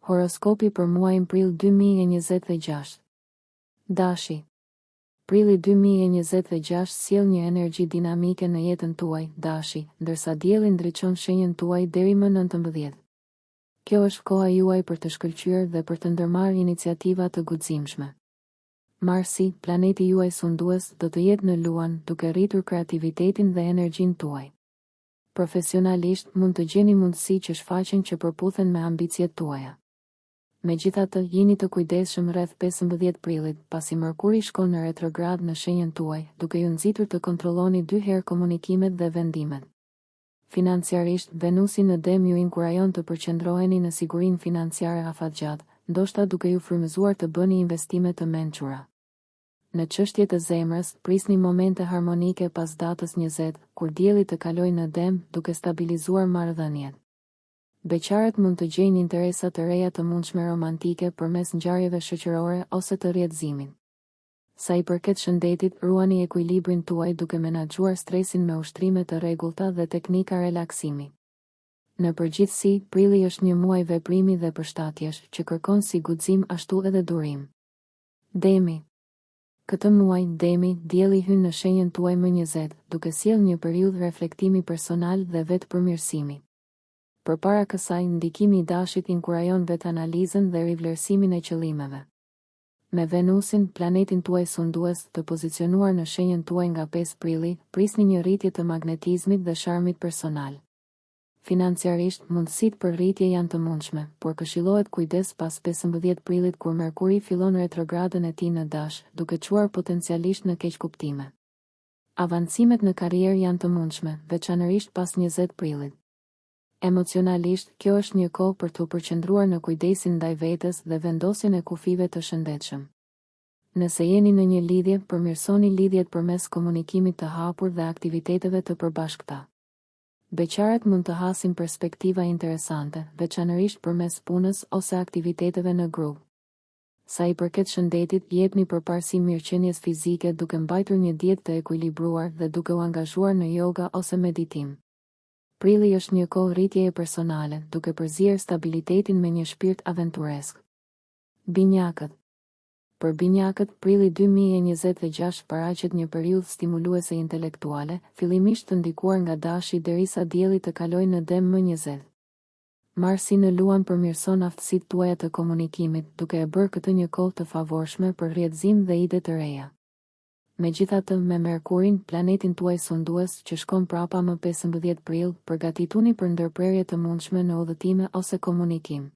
Horoskopi për muajin prill 2026. Dashi. Prilli 2026 sjell një energji dinamike në jetën tuaj, dashi, ndërsa dielli ndriçon shenjën tuaj deri më 19. Kjo është koha juaj për të shkëlqyer dhe për të ndërmarrë iniciativa të guximshme. Marsi, planeti juaj sundues, do të jetë në luan, duke rritur kreativitetin dhe energjinë tuaj. Profesionalisht, mund të gjeni mundësi që shfaqen që përputhen me ambicjet tuaja. Megjithatë, jeni të kujdesshëm rreth 15 prillit, pasi Mërkuri shkon në retrograd në shenjën tuaj, duke ju nxitur të kontrolloni 2 herë komunikimet dhe vendimet. Financiarisht, Venusi në Dem ju inkurajon të përqendroheni në sigurinë financiare afatgjatë, ndoshta duke ju frymëzuar të bëni investime të mençura. Në çështje të zemrës, prisni momente harmonike pas datës 20, kur dielli të kalojë në Dem, duke stabilizuar marrëdhëniet. Beqarët mund të gjejnë interesa të reja të mundshme romantike përmes ngjarjeve shoqërore ose të rrjedhëzimit. Sa i përket shëndetit, ruani ekuilibrin tuaj duke menaxhuar stresin me ushtrime të rregullta dhe teknika relaksimi. Në përgjithësi, prilli është një muaj veprimi dhe përshtatjesh, që kërkon si guxim ashtu edhe durim. Demi. Këtë muaj, Demi, dielli hyn në shenjën tuaj më 20, duke sjellë një periudhë reflektimi personal dhe vetëpërmirësimi. Përpara kësaj, ndikimi i dashit inkurajon vetanalizën dhe rivlerësimin e qëllimeve. Me Venusin, planetin tuaj sundues, të pozicionuar në shenjën tuaj nga 5 prilli, prisni një rritje të magnetizmit dhe sharmit personal. Financiarisht, mundësitë për rritje janë të mundshme, por këshillohet kujdes pas 15 prillit kur Merkuri fillon retrogradën e tij në Dash, duke çuar potencialisht në keqkuptime. Avancimet në karrierë janë të mundshme, veçanërisht pas 20 prillit. Emocionalisht, kjo është një kohë për të përqendruar në kujdesin ndaj vetes dhe vendosjen e kufive të shëndetshëm. Nëse jeni në një lidhje, përmirësoni lidhjet përmes komunikimit të hapur dhe aktiviteteve të përbashkëta. Beqarët mund të hasin perspektiva interesante, veçanërisht përmes punës ose aktiviteteve në grup. Sa i përket shëndetit, jepni përparësi mirëqenies fizike duke mbajtur një dietë të ekuilibruar dhe duke u angazhuar në yoga ose meditim. Prilli është një kohë rritjeje personale, duke përzier stabilitetin me një shpirt aventuresk. Binjakët. Për binjakët, prilli 2026 paraqet një periudhë stimuluese intelektuale, fillimisht të ndikuar nga Dashi derisa dielli të kalojë në Dem më 20. Marsi në luan përmirëson aftësitë tuaja të komunikimit, duke e bërë këtë një kohë të favorshme për rrjedhëzim dhe ide të reja. Megjithatë, me Merkurin, planetin tuaj sundues, që shkon prapa më 15 prill, përgatituni për ndërprerje të mundshme në udhëtime ose komunikim.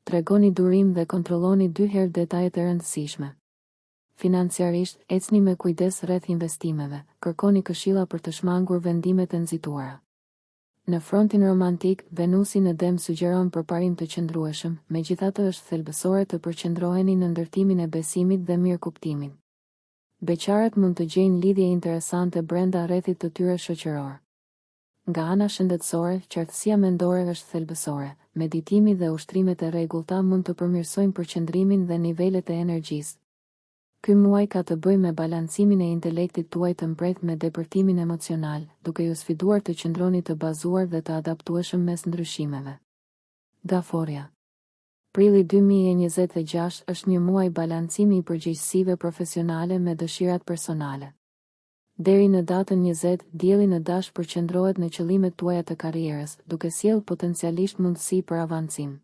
Tregoni durim dhe kontrolloni 2 herë detajet e rëndësishme. Financiarisht, ecni me kujdes rreth investimeve, kërkoni këshilla për të shmangur vendimet e nxituara. Në frontin romantik, Venusi në Dem sugjeron përparim të qëndrueshëm, megjithatë është thelbësore të përqendroheni në ndërtimin e besimit dhe mirëkuptimit. Beqarët mund të gjejnë lidhje interesante brenda rrethit të tyre shoqëror. Nga ana shëndetësore, qartësia mendore është thelbësore, meditimi dhe ushtrimet e rregullta mund të përmirësojnë përqendrimin dhe nivelet e energjisë. Ky muaj ka të bëjë me balancimin e intelektit tuaj të mbret me depërtimin emocional, duke ju sfiduar të qëndroni të bazuar dhe të adaptueshëm mes ndryshimeve. Daforia. Prilli 2026 është një muaj balancimi i përgjegjësive profesionale me dëshirat personale. Deri në datën 20, dielli në Dash përqendrohet në qëllimet tuaja të karrierës, duke sjellë potencialisht mundësi për avancim.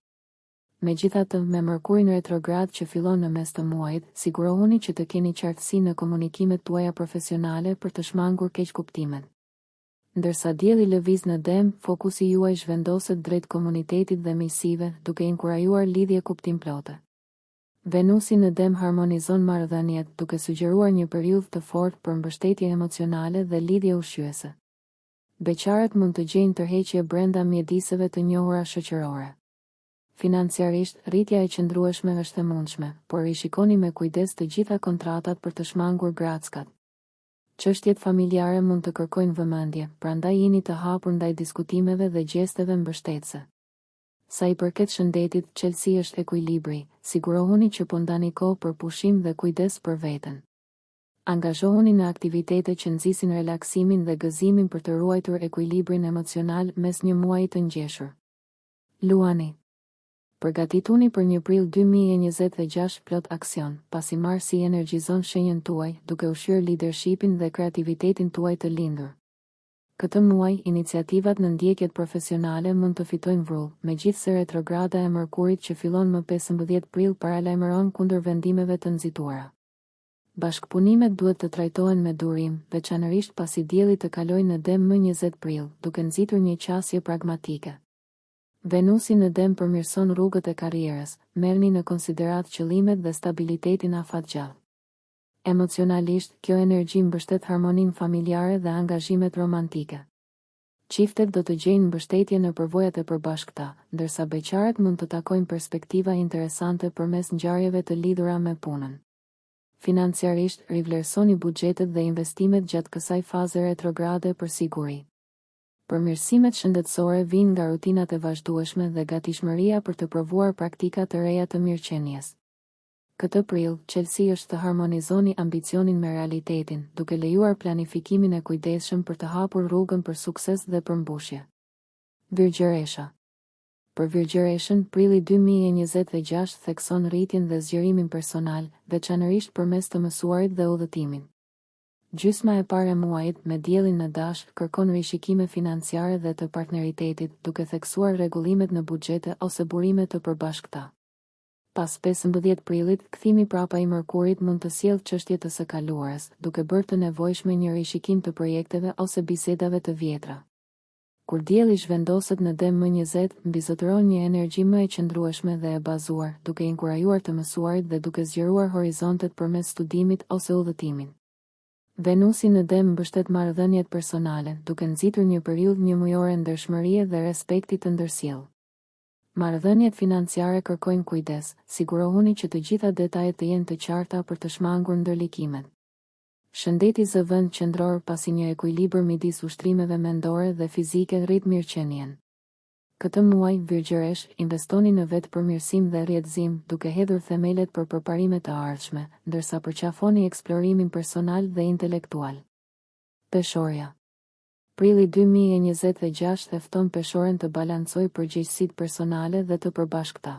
Megjithatë, me Mërkurin retrograd që fillon në mes të muajit, sigurohuni që të keni qartësi në komunikimet tuaja profesionale për të shmangur keqkuptimet. Ndërsa dielli lëviz në Dem, fokusi juaj zhvendoset drejt komunitetit dhe miqësive, duke inkurajuar lidhje kuptimplote. Venusi në Dem harmonizon marrëdhëniet, duke sugjeruar një periudhë të fortë për mbështetje emocionale dhe lidhje ushqyese. Beqarët mund të gjejnë tërheqje brenda mjediseve të njohura shoqërore. Financiarisht, rritja e qëndrueshme është e mundshme, por rishikoni me kujdes të gjitha kontratat për të shmangur grackat. Çështjet familjare mund të kërkojnë vëmendje, prandaj jeni të hapur ndaj diskutimeve dhe gjesteve mbështetëse. Sa i përket shëndetit, çelësi është ekuilibri, sigurohuni që po ndani kohë për pushim dhe kujdes për veten. Angazhohuni në aktivitete që nxisin relaksimin dhe gëzimin për të ruajtur ekuilibrin emocional mes një muaji të ngjeshur. Luani. Përgatituni për një prill 2026 plot aksion, pasi Marsi energjizon shenjën tuaj, duke ushqyer leadershipin dhe kreativitetin tuaj të lindur. Këtë muaj, iniciativat në ndjekjet profesionale mund të fitojnë vrull, megjithse retrograda e Mërkurit që fillon më 15 prill paralajmëron kundër vendimeve të nxituara. Bashkëpunimet duhet të trajtohen me durim, veçanërisht pasi dielli të kalojë në Dem më 20 prill, duke nxitur një qasje pragmatike. Venusi në Dem përmirëson rrugët e karrierës, merrni në konsiderat qëllimet dhe stabilitetin afatgjallë. Emocionalisht, kjo energji mbështet harmoninë familjare dhe angazhimet romantike. Çiftet do të gjejnë mbështetje në përvojat e përbashkëta, ndërsa beqarët mund të takojnë perspektiva interesante përmes ngjarjeve të lidhura me punën. Financiarisht, rivlerësoni buxhetet dhe investimet gjatë kësaj faze retrograde për siguri. Përmirësimet shëndetësore vijnë nga rutinat e vazhdueshme dhe gatishmëria për të provuar praktika të reja të mirëqenies. Këtë prill, Chelsea është të harmonizoni ambicionin me realitetin, duke lejuar planifikimin e kujdesshëm për të hapur rrugën për sukses dhe përmbushje. Virgjëresha. Për Virgjëreshën, prilli 2026 thekson rritjen dhe zgjerimin personal, veçanërisht përmes të mësuarit dhe udhëtimin. Gjysma e parë e muajit, me diellin në dash, kërkon rishikime financiare dhe të partneritetit, duke theksuar rregullimet në buxhete ose burime të përbashkëta. Pas 15 prillit, kthimi prapa i Mërkurit mund të sjellë çështje të së kaluarës, duke bërë të nevojshme një rishikim të projekteve ose bisedave të vjetra. Kur dielli zhvendoset në Dem më 20, mbizotëron një energji më e qëndrueshme dhe e bazuar, duke inkurajuar të mësuarit dhe duke zgjeruar horizontet përmes studimit ose udhëtimin. Venusi në Dem mbështet marrëdhëniet personale, duke nxitur një periudhë njëmujore ndershmërie dhe respekti të ndërsjellë. Marrëdhëniet financiare kërkojnë kujdes, sigurohuni që të gjitha detajet të jenë të qarta për të shmangur ndërlikimet. Shëndeti zë vend qendror pasi një ekuilibër midis ushtrimeve mendore dhe fizike rrit mirëqenien. Këtë muaj, Virgjëresh, investoni në vetë përmirësim dhe rrjedhësim, duke hedhur themelet për përparimet të ardhshme, ndërsa përqafoni eksplorimin personal dhe intelektual. Peshorja. Prilli 2026 e fton peshoren të balancojë përgjegjësitë personale dhe të përbashkëta.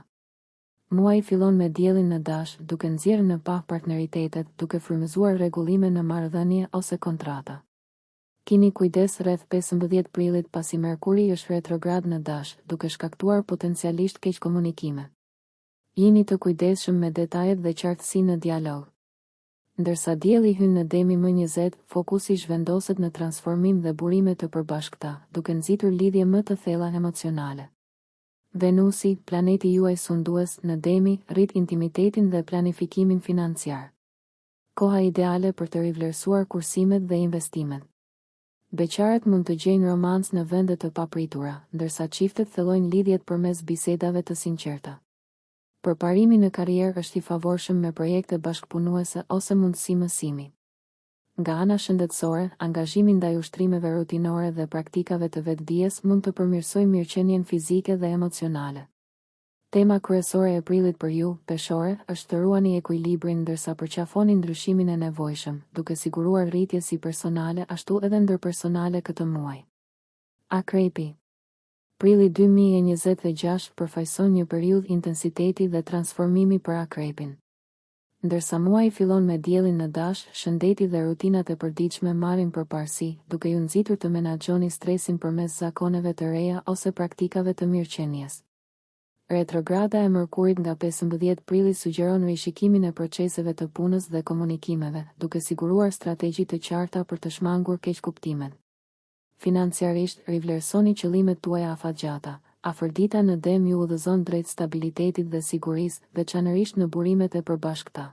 Muaji fillon me diellin në dash, duke nxjerrë në pa partneritetet, duke frymëzuar rregullime në marrëdhënie ose kontrata. Kini kujdes rreth 15 prillit pasi Merkuri është retrograd në dash, duke shkaktuar potencialisht keq komunikime. Jini të kujdesshëm me detajet dhe qartësi në dialog. Ndërsa dielli hyn në Demi më 20, fokusi zhvendoset në transformim dhe burime të përbashkëta, duke nxitur lidhje më të thella emocionale. Venusi, planeti juaj sundues, në Demi, rrit intimitetin dhe planifikimin financiar. Koha ideale për të rivlerësuar kursimet dhe investimet. Beqarët mund të gjejnë romancë në vende të papritura, ndërsa çiftet thellojnë lidhjet përmes bisedave të sinqerta. Përparimi në karrierë është i favorshëm me projekte bashkëpunuese ose mundësi mësimi. Nga ana shëndetësore, angazhimi ndaj ushtrimeve rutinore dhe praktikave të vetdijes mund të përmirësojë mirëqenien fizike dhe emocionale. Tema kryesore e prillit për ju, peshore, është të ruani ekuilibrin ndërsa përqafoni ndryshimin e nevojshëm, duke siguruar rritje si personale ashtu edhe ndërpersonale këtë muaj. Akrepi. Prilli 2026 përfaqëson një periudhë intensiteti dhe transformimi për akrepin. Ndërsa muaji fillon me diellin në dash, shëndeti dhe rutinat e përditshme marrin përparësi, duke ju nxitur të menaxhoni stresin përmes zakoneve të reja ose praktikave të mirëqenies. Retrograda e Mërkurit nga 15 prilli sugjeron rishikimin e proceseve të punës dhe komunikimeve, duke siguruar strategji të qarta për të shmangur keqkuptimet. Financiarisht, rivlerësoni qëllimet tuaja afatgjata. Afërdita në Dem ju udhëzon drejt stabilitetit dhe sigurisë, veçanërisht në burimet e përbashkëta.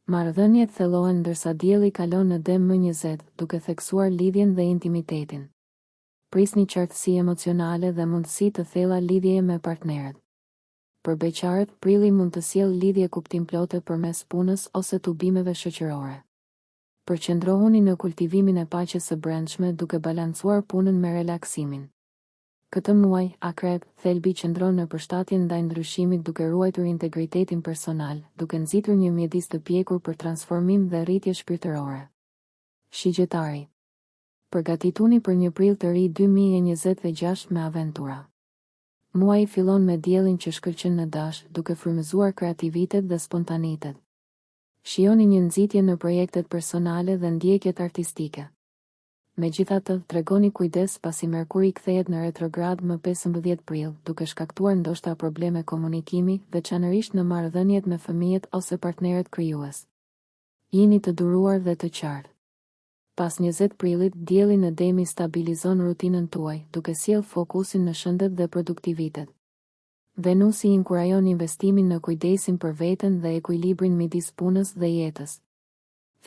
Marrëdhëniet thellohen ndërsa dielli kalon në Dem më 20, duke theksuar lidhjen dhe intimitetin. Prisni qartësi emocionale dhe mundësi të thella lidhjeje me partnerët. Për beqarët, prilli mund të sjellë lidhje kuptimplote përmes punës ose tubimeve shoqërore. Përqendrohuni në kultivimin e paqes së brendshme duke balancuar punën me relaksimin. Këtë muaj, Akrep, thelbi qëndron në përshtatjen ndaj ndryshimit duke ruajtur integritetin personal, duke nxitur një mjedis të pjekur për transformim dhe rritje shpirtërore. Shigjetari. Përgatituni për një prill të ri 2026 me aventura. Muaji fillon me diellin që shkëlqen në dash, duke frymëzuar kreativitet dhe spontanitet. Shijoni një nxitje në projektet personale dhe ndjekjet artistike. Megjithatë, tregoni kujdes pasi Merkuri kthehet në retrograd më 15 prill, duke shkaktuar ndoshta probleme komunikimi, veçanërisht në marrëdhëniet me fëmijët ose partnerët krijues. Jini të duruar dhe të qartë. Pas 20 prillit, dielli në Demi stabilizon rutinën tuaj, duke sjell fokusin në shëndet dhe produktivitet. Venusi inkurajon investimin në kujdesin për veten dhe ekuilibrin midis punës dhe jetës.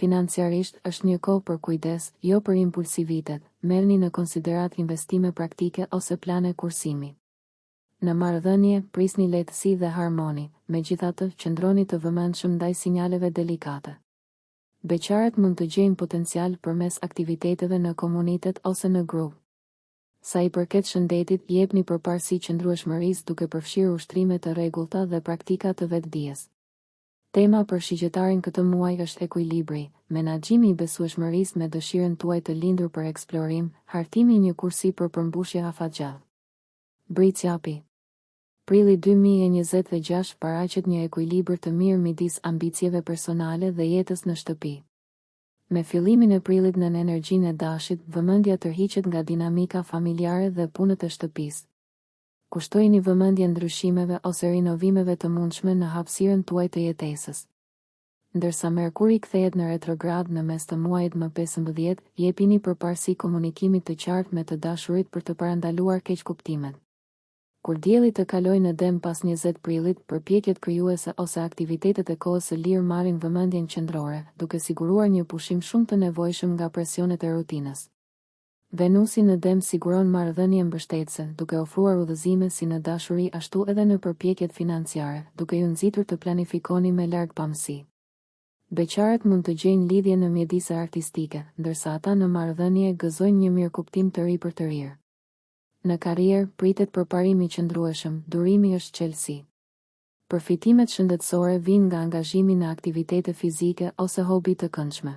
Financiarisht është një kohë për kujdes, jo për impulsivitet, merrni në konsiderat investime praktike ose plane kursimi. Në marrëdhënie, prisni lehtësi dhe harmoni, megjithatë, qëndroni të vëmendshëm ndaj sinjaleve delikate. Beqarët mund të gjejnë potencial përmes aktiviteteve në komunitet ose në grup. Sa i përket shëndetit, jepni përparësi qëndrueshmërisë duke përfshirë ushtrime të rregullta dhe praktika të vetdijes. Tema për shigjetarin këtë muaj është ekuilibri, menaxhimi i besueshmërisë me dëshirën tuaj të lindur për eksplorim, hartimi një kursi për përmbushje afatgjallë. Britsjapi. Prilli 2026 paraqet një ekuilibër të mirë midis ambicieve personale dhe jetës në shtëpi. Me fillimin e prillit në energjinë e dashit, vëmendja tërhiqet nga dinamika familjare dhe punët e shtëpisë. Kushtojini vëmendje ndryshimeve ose rinovimeve të mundshme në hapësirën tuaj të jetesës. Ndërsa Merkuri kthehet në retrograd në mes të muajit më 15, jepini përparësi komunikimit të qartë me të dashurit për të parandaluar keqkuptimet. Kur dielli të kalojë në Dem pas 20 prillit, përpjekjet krijuese ose aktivitetet e kohës së lirë marrin vëmendjen qendrore, duke siguruar një pushim shumë të nevojshëm nga presionet e rutinës. Venusi në Dem siguron marrëdhënie mbështetëse, duke ofruar udhëzime si në dashuri ashtu edhe në përpjekjet financiare, duke ju nxitur të planifikoni me largpamësi. Beqarët mund të gjejnë lidhje në mjedise artistike, ndërsa ata në marrëdhënie gëzojnë një mirëkuptim të ri për të rirë. Në karrierë, pritet përparim i qëndrueshëm, durimi është qelësi. Përfitimet shëndetësore vijnë nga angazhimi në aktivitete fizike ose hobi të këndshme.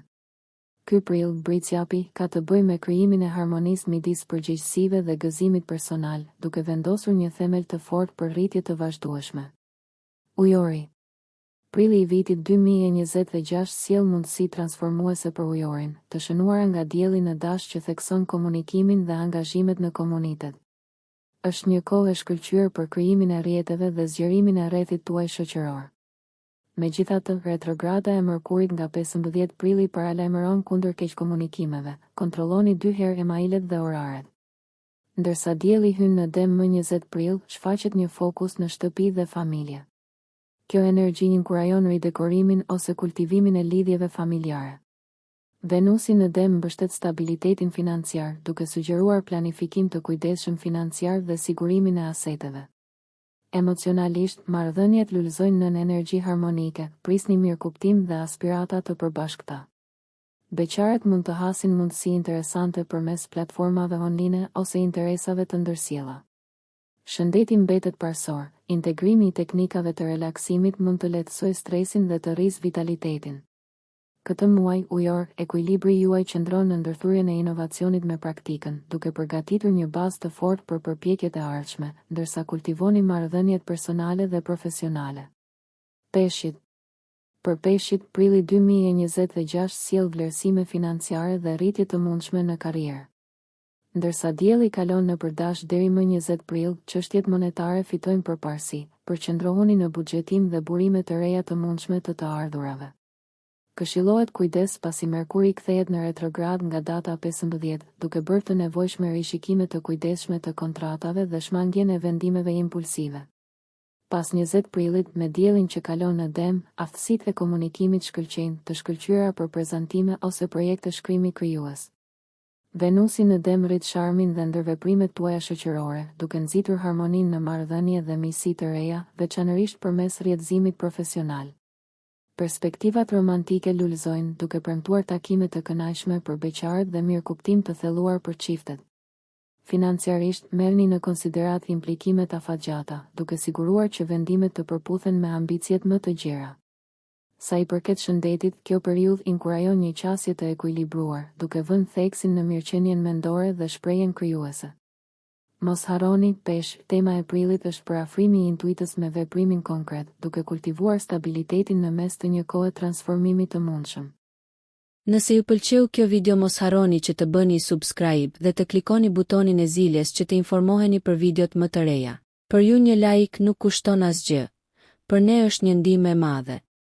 Ky prill, britsjapi, ka të bëjë me krijimin e harmonisë midis përgjegjësive dhe gëzimit personal, duke vendosur një themel të fortë për rritje të vazhdueshme. Ujori. Prilli i vitit 2026 sjell mundësi transformuese për ujorin, të shënuara nga dielli në dash që thekson komunikimin dhe angazhimet në komunitet. Është një kohë e shkëlqyer për krijimin e rrjeteve dhe zgjerimin e rrethit tuaj shoqëror. Megjithatë, retrograda e Merkurit nga 15 prilli paralajmëron kundër keqkomunikimeve. Kontrolloni 2 herë emailet dhe oraret. Ndërsa dielli hyn në Dem më 20 prill, shfaqet një fokus në shtëpi dhe familje. Kjo energji inkurajon ridekorimin ose kultivimin e lidhjeve familjare. Venusi në Dem mbështet stabilitetin financiar, duke sugjeruar planifikim të kujdesshëm financiar dhe sigurimin e aseteve. Emocionalisht, marrëdhëniet lulëzojnë nën energji harmonike, prisni mirëkuptim dhe aspirata të përbashkëta. Beqarët mund të hasin mundësi interesante përmes platformave online ose interesave të ndërsjella. Shëndeti mbetet parsor, integrimi i teknikave të relaksimit mund të lehtësojë stresin dhe të rrisë vitalitetin. Këtë muaj, ujor, ekuilibri juaj qëndron në ndërthurjen e inovacionit me praktikën, duke përgatitur një bazë të fortë për përpjekjet e ardhshme, ndërsa kultivoni marrëdhëniet personale dhe profesionale. Peshqit. Për peshqit, prilli 2026 sjell vlerësime financiare dhe rritje të mundshme në karrierë. Ndërsa dielli kalon në përdash deri më 20 prill, çështjet monetare fitojnë përparësi, përqendrohuni në buxhetim dhe burime të reja të mundshme të ardhurave. Këshillohet kujdes pasi Merkuri kthehet në retrograd nga data 15, duke bërë të nevojshme rishikime të kujdesshme të kontratave dhe shmangjen e vendimeve impulsive. Pas 20 prillit, me diellin që kalon në Dem, aftësitë e komunikimit shkëlqejnë, të shkëlqyera për prezantime ose projekte shkrimi krijues. Venusi në Dem rrit sharmin dhe ndërveprimet tuaja shoqërore, duke nxitur harmoninë në marrëdhënie dhe miqësi të reja, veçanërisht përmes rrjedhëzimit profesional. Perspektivat romantike lulëzojnë, duke premtuar takime të kënaqshme për beqarët dhe mirëkuptim të thelluar për çiftet. Financiarisht, merrni në konsiderat implikimet afatgjata, duke siguruar që vendimet të përputhen me ambicjet më të gjera. Sa i përket shëndetit, kjo periudhë inkurajon një qasje të ekuilibruar, duke vënë theksin në mirëqenien mendore dhe shprehjen krijuese. Mos harroni, pesh, tema e prillit është për afrimi i intuitës me veprimin konkret, duke kultivuar stabilitetin në mes të një kohe transformimit të mundshëm. Nëse ju pëlqeu kjo video mos harroni që të bëni subscribe dhe të klikoni butonin e ziljes që të informoheni për videot më të reja. Për ju një like nuk kushton asgjë. Për ne është një ndihmë e madhe.